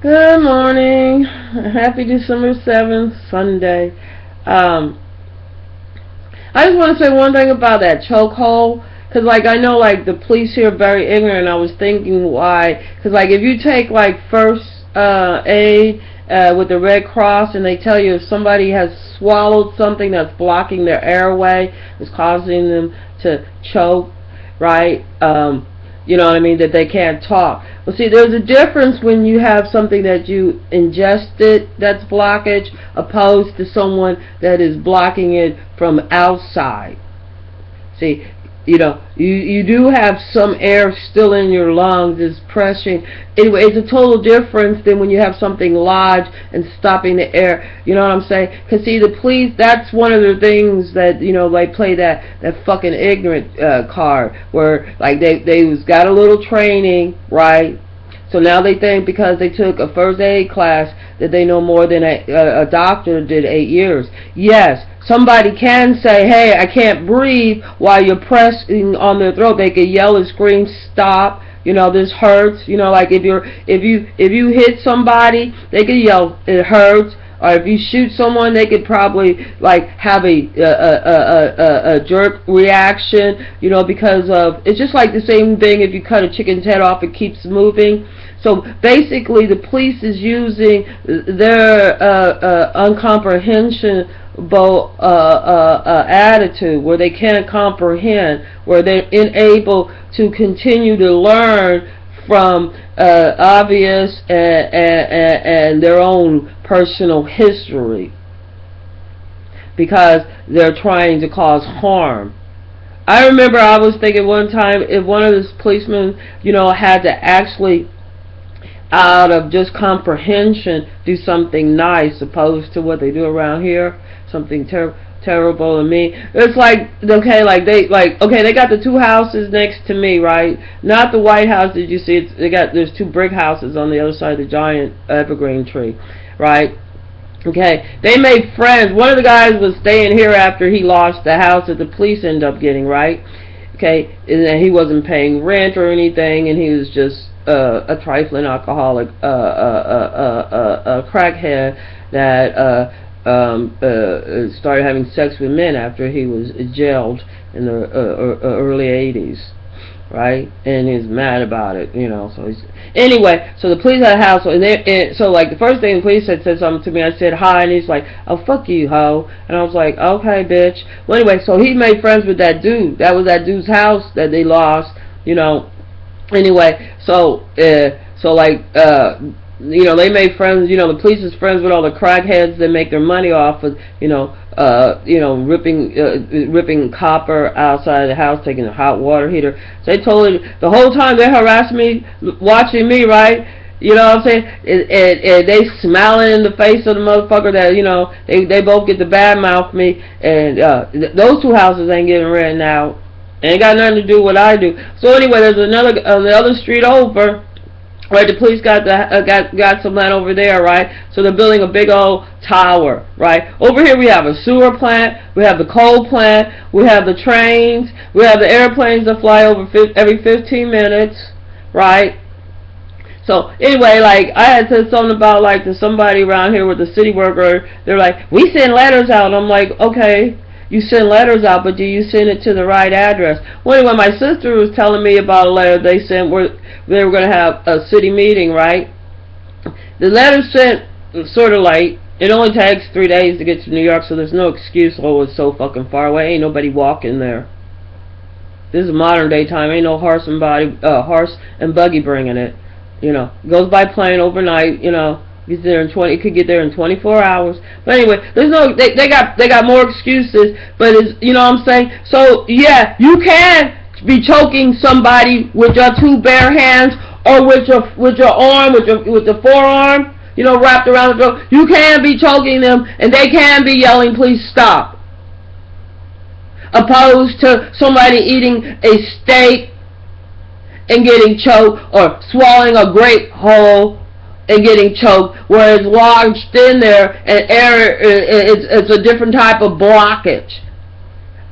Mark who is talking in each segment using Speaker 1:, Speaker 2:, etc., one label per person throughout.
Speaker 1: Good morning. Happy December 7th, Sunday. Um, I just want to say one thing about that chokehold. Because, like, I know, like, the police here are very ignorant. I was thinking why. Because, like, if you take, like, first aid with the Red Cross and they tell you if somebody has swallowed something that's blocking their airway, is causing them to choke, right? You know what I mean, that they can't talk. Well, see, there's a difference when you have something that you ingested that's blockage opposed to someone that is blocking it from outside. See, you do have some air still in your lungs, is pressing. Anyway, it's a total difference than when you have something lodged and stopping the air. You know what I'm saying? Because, see, the police, that's one of the things that, they play that fucking ignorant card, where, like, they was got a little training, right? So now they think because they took a first aid class that they know more than a doctor did 8 years. Yes, somebody can say, hey, I can't breathe while you're pressing on their throat. They could yell and scream, stop, this hurts. Like if you hit somebody, they could yell, it hurts. Or if you shoot someone, they could probably like have a jerk reaction, because of, it's just like the same thing if you cut a chicken's head off, it keeps moving. So basically, the police is using their uncomprehensible attitude, where they can't comprehend, where they're unable to continue to learn from obvious and their own personal history, because they're trying to cause harm. I remember I was thinking one time, if one of those policemen, had to actually, out of just comprehension, do something nice opposed to what they do around here, something terrible to me. It's like, okay, they got the two houses next to me, right? Not the White House. Did you see? There's two brick houses on the other side of the giant evergreen tree, right? Okay, they made friends. One of the guys was staying here after he lost the house that the police ended up getting, right? Okay, and he wasn't paying rent or anything, and he was just a trifling alcoholic, a crackhead that started having sex with men after he was jailed in the early 80s, right? And he's mad about it, So anyway. So the police had a house, and so like the first thing the police said something to me. I said hi, and he's like, "Oh, fuck you, ho," and I was like, "Okay, bitch." Well, anyway, so he made friends with that dude. That was that dude's house that they lost, Anyway, so they made friends. The police is friends with all the crackheads that make their money off of, ripping copper outside of the house, taking a hot water heater. So they told her the whole time they're harassing me, watching me, right? You know what I'm saying? And they smiling in the face of the motherfucker that, they both get to badmouth me. And those two houses ain't getting rent now. Ain't got nothing to do with what I do. So anyway, there's another on the other street over, right? The police got some land over there, right? So they're building a big old tower, right? Over here we have a sewer plant, we have the coal plant, we have the trains, we have the airplanes that fly over every 15 minutes, right? So anyway, like I had said something about like to somebody around here with the city worker. They're like, we send letters out. I'm like, okay. You send letters out, but do you send it to the right address? Well, anyway, my sister was telling me about a letter they sent where they were going to have a city meeting, right? The letter sent sort of late. It only takes 3 days to get to New York, so there's no excuse. Oh, it's so fucking far away. Ain't nobody walking there. This is modern day time. Ain't no horse and buggy bringing it. Goes by plane overnight. Gets there in it could get there in 24 hours. But anyway, there's no they got more excuses, but it's what I'm saying. So yeah, you can be choking somebody with your two bare hands or with your arm, with the forearm, wrapped around the throat. You can be choking them and they can be yelling, please stop. Opposed to somebody eating a steak and getting choked, or swallowing a grape whole and getting choked, where it's lodged in there and air, it's a different type of blockage,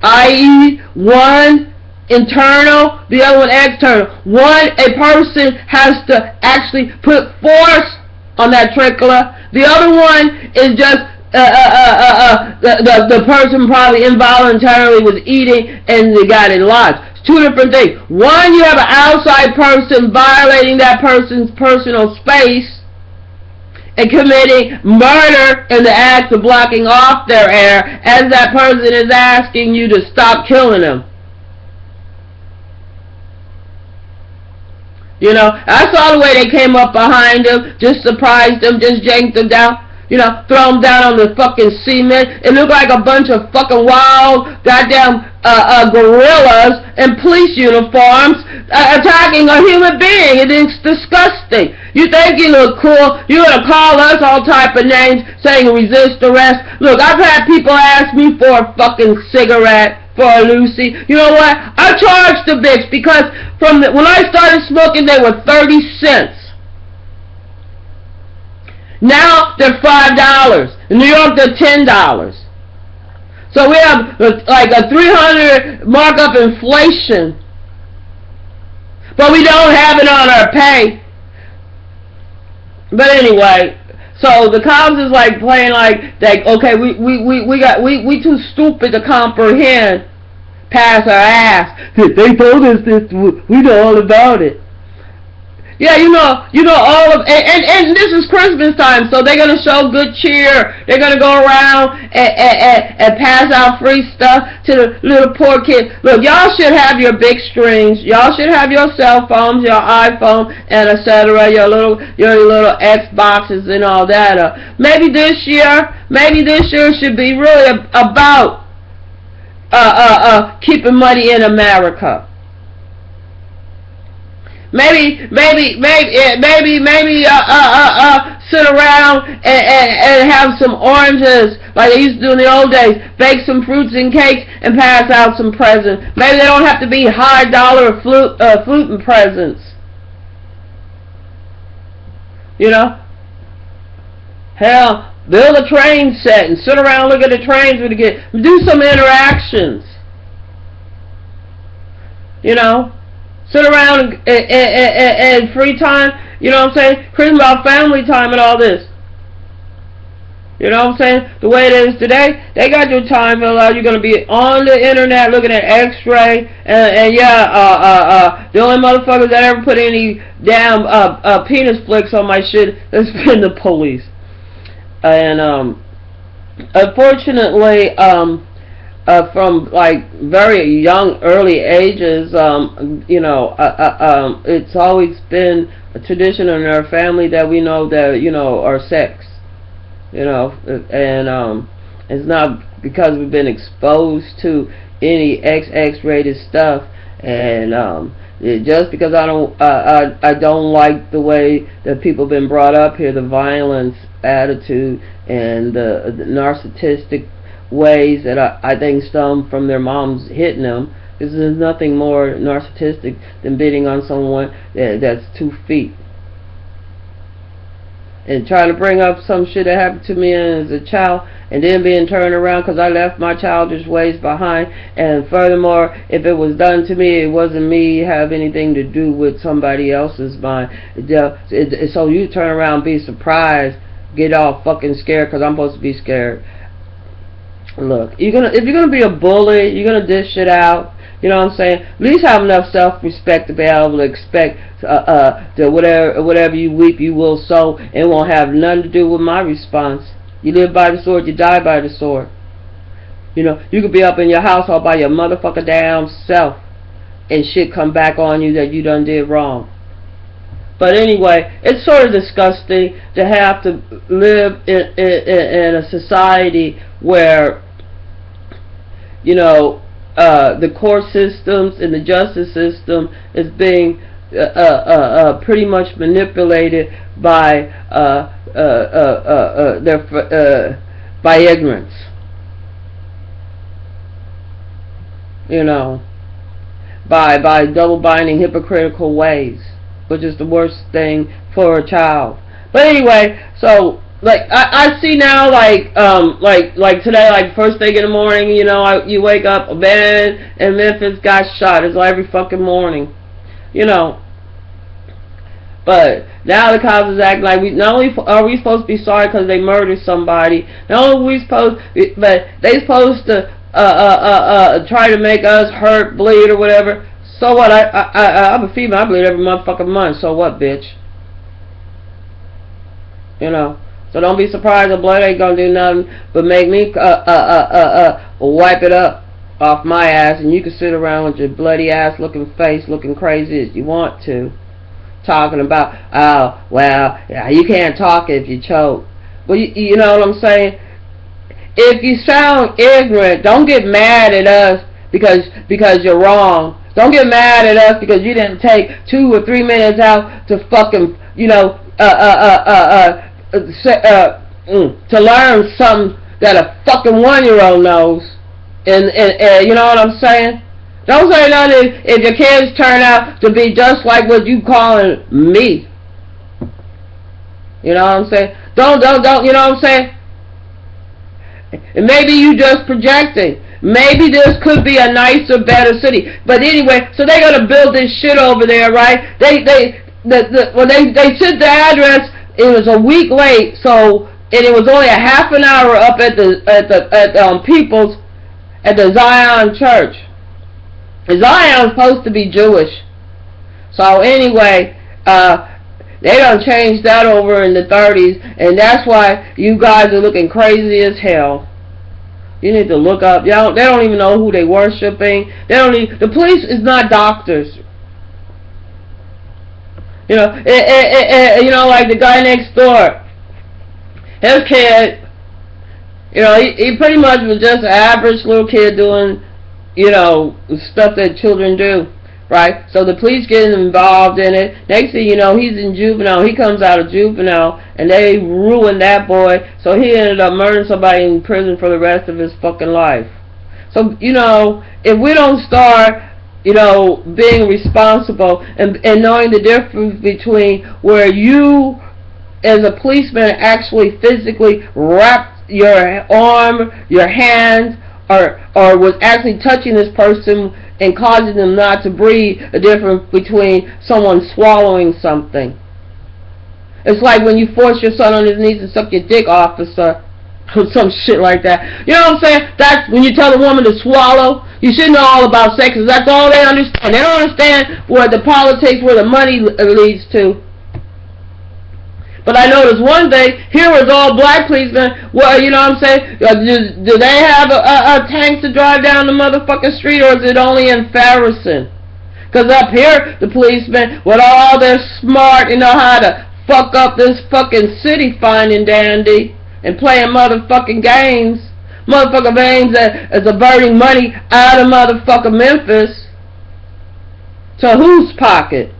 Speaker 1: i.e. one internal, the other one external. One, a person has to actually put force on that trickler. The other one is just the person probably involuntarily was eating and they got it lodged. It's two different things. One, you have an outside person violating that person's personal space and committing murder in the act of blocking off their air as that person is asking you to stop killing them. You know, I saw the way they came up behind him, just surprised him, just yanked him down, you know, throw him down on the fucking cement. It looked like a bunch of fucking wild goddamn gorillas in police uniforms attacking a human being. It's disgusting. You think you look cool, you're gonna call us all type of names saying resist arrest. Look, I've had people ask me for a fucking cigarette, for a Lucy. You know what? I charged the bitch because when I started smoking, they were 30 cents. Now they're $5. In New York, they're $10. So we have like a 300 markup inflation, but we don't have it on our pay. But anyway, so the cops is like playing like that. Okay, we too stupid to comprehend past our ass. They told us this. We know all about it. Yeah, you know all of, and this is Christmas time, so they're gonna show good cheer. They're gonna go around and pass out free stuff to the little poor kids. Look, y'all should have your big screens. Y'all should have your cell phones, your iPhone, and etc. Your little Xboxes and all that. Maybe this year should be really about keeping money in America. Maybe sit around and have some oranges like they used to do in the old days. Bake some fruits and cakes and pass out some presents. Maybe they don't have to be high dollar flute and presents. You know? Hell, build a train set and sit around and look at the trains when you get. Do some interactions. You know? Sit around and free time, you know what I'm saying? Christmas about family time and all this. You know what I'm saying? The way it is today, they got your time allowed. You're going to be on the internet looking at X-ray. And the only motherfuckers that ever put any damn penis flicks on my shit has been the police. And unfortunately, from like very young, early ages, it's always been a tradition in our family that we know that, our sex, and it's not because we've been exposed to any XX-rated stuff, and just because I don't like the way that people have been brought up here, the violence attitude and the narcissistic ways that I think stem from their moms hitting them, because there's nothing more narcissistic than bidding on someone that's 2 feet. And trying to bring up some shit that happened to me as a child and then being turned around because I left my childish ways behind. And furthermore, if it was done to me, it wasn't me have anything to do with somebody else's mind. So you turn around, be surprised, get all fucking scared because I'm supposed to be scared. Look, if you're gonna be a bully, you're gonna dish it out. You know what I'm saying? At least have enough self-respect to be able to expect that whatever you weep, you will sow. It won't have nothing to do with my response. You live by the sword, you die by the sword. You could be up in your house all by your motherfucker damn self, and shit come back on you that you done did wrong. But anyway, it's sort of disgusting to have to live in a society where, the court systems and the justice system is being pretty much manipulated by by ignorance. By double binding hypocritical ways, which is the worst thing for a child. But anyway, so I see now, like today, like first thing in the morning, you wake up, a man in Memphis got shot. It's like every fucking morning, But now the cops is acting like we not only are we supposed to be sorry because they murdered somebody, not only are we supposed, but they supposed to try to make us hurt, bleed, or whatever. So what? I'm a female. I bleed every motherfucking month. So what, bitch? You know. So don't be surprised. The blood ain't gonna do nothing but make me wipe it up off my ass, and you can sit around with your bloody ass looking face, looking crazy as you want to, talking about, oh well, you can't talk if you choke. Well, you know what I'm saying? If you sound ignorant, don't get mad at us because you're wrong. Don't get mad at us because you didn't take 2 or 3 minutes out to fucking, you know, to learn something that a fucking 1-year-old knows. And you know what I'm saying? Don't say nothing if your kids turn out to be just like what you calling me. You know what I'm saying? Don't, you know what I'm saying? And maybe you just projecting. Maybe this could be a nicer, better city. But anyway, so they're gonna build this shit over there, right? When they sent the address, it was a week late, so and it was only a half an hour up at the People's at the Zion Church. Zion's supposed to be Jewish. So anyway, they done changed that over in the 30s, and that's why you guys are looking crazy as hell. You need to look up. They don't even know who they worshiping. The police is not doctors. You know, you know, like the guy next door. His kid, you know, he pretty much was just an average little kid doing, you know, stuff that children do, right? So the police getting involved in it. Next thing you know, he's in juvenile. He comes out of juvenile, and they ruined that boy. So he ended up murdering somebody in prison for the rest of his fucking life. So, you know, if we don't start, you know, being responsible and knowing the difference between where you, as a policeman, actually physically wrapped your arm, your hand, or was actually touching this person and causing them not to breathe, the difference between someone swallowing something. It's like when you force your son on his knees and suck your dick, officer, or some shit like that. You know what I'm saying? That's when you tell a woman to swallow. You should know all about sex, because that's all they understand. They don't understand where the politics, where the money leads to. But I noticed one thing, here was all black policemen. Well, you know what I'm saying? Do they have a tank to drive down the motherfucking street, or is it only in Farrison? Because up here, the policemen, with all their smart, you know how to fuck up this fucking city fine and dandy, and playing motherfucking games. Motherfucking games that is diverting money out of motherfucking Memphis. To whose pocket?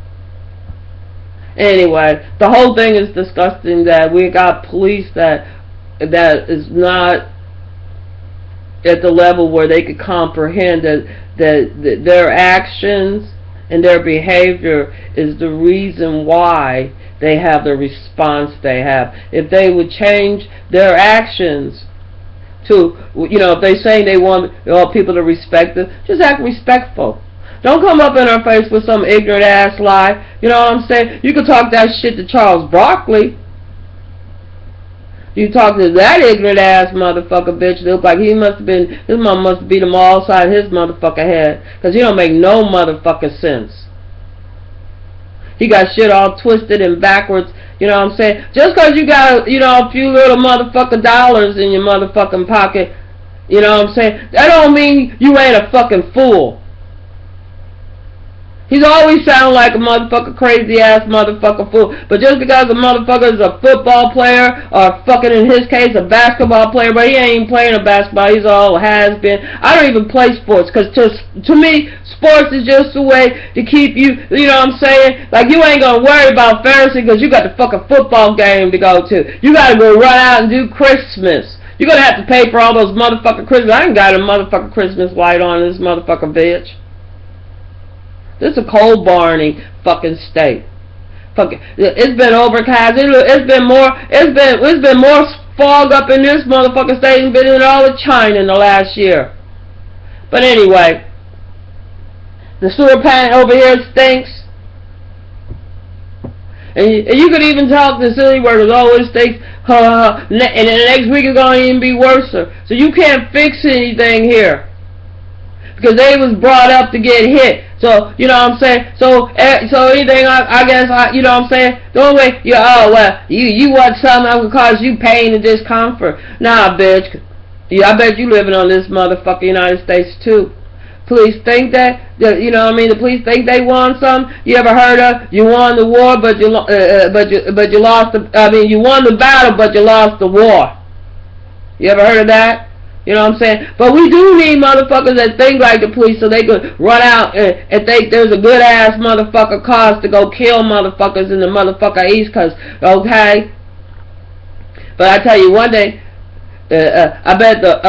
Speaker 1: Anyway, the whole thing is disgusting that we got police that is not at the level where they could comprehend that their actions and their behavior is the reason why they have the response they have. If they would change their actions to, you know, if they say they want people to respect them, just act respectful. Don't come up in our face with some ignorant ass lie. You know what I'm saying? You can talk that shit to Charles Barkley. You talk to that ignorant ass motherfucker bitch, look like he must have been, his mom must beat him all side his motherfucker head. Because he don't make no motherfucking sense. He got shit all twisted and backwards. You know what I'm saying? Just because you got, you know, a few little motherfucking dollars in your motherfucking pocket, you know what I'm saying? That don't mean you ain't a fucking fool. He's always sound like a motherfucker, crazy ass motherfucker fool. But just because a motherfucker is a football player, or fucking in his case a basketball player, but he ain't even playing a basketball, he's all has been. I don't even play sports, because to me, sports is just a way to keep you, you know what I'm saying? Like, you ain't gonna worry about fantasy because you got the fucking football game to go to. You gotta go run out and do Christmas. You're gonna have to pay for all those motherfucking Christmas. I ain't got a motherfucking Christmas light on this motherfucking bitch. This is a coal barning fucking state. Fucking, it's been overcast. It's been more fog up in this motherfucking state than been in all of China in the last year. But anyway, the sewer plant over here stinks. And you could even talk to city workers, oh, it stinks, and then the next week it's going to even be worse. So you can't fix anything here. Because they was brought up to get hit. So, you know what I'm saying? So anything, I guess, you know what I'm saying? The only way, you want something that would cause you pain and discomfort. Nah, bitch. Yeah, I bet you living on this motherfucking United States, too. Police think that, you know what I mean? The police think they won something. You ever heard of, you won the war, but you lost you won the battle, but you lost the war. You ever heard of that? You know what I'm saying? But we do need motherfuckers that think like the police so they could run out and think there's a good ass motherfucker cause to go kill motherfuckers in the motherfucker East Coast. Okay? But I tell you one thing, I bet the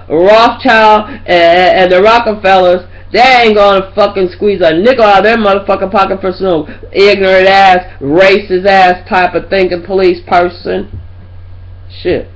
Speaker 1: Rothschild and the Rockefellers, they ain't gonna fucking squeeze a nickel out of their motherfucking pocket for some ignorant ass, racist ass type of thinking police person. Shit.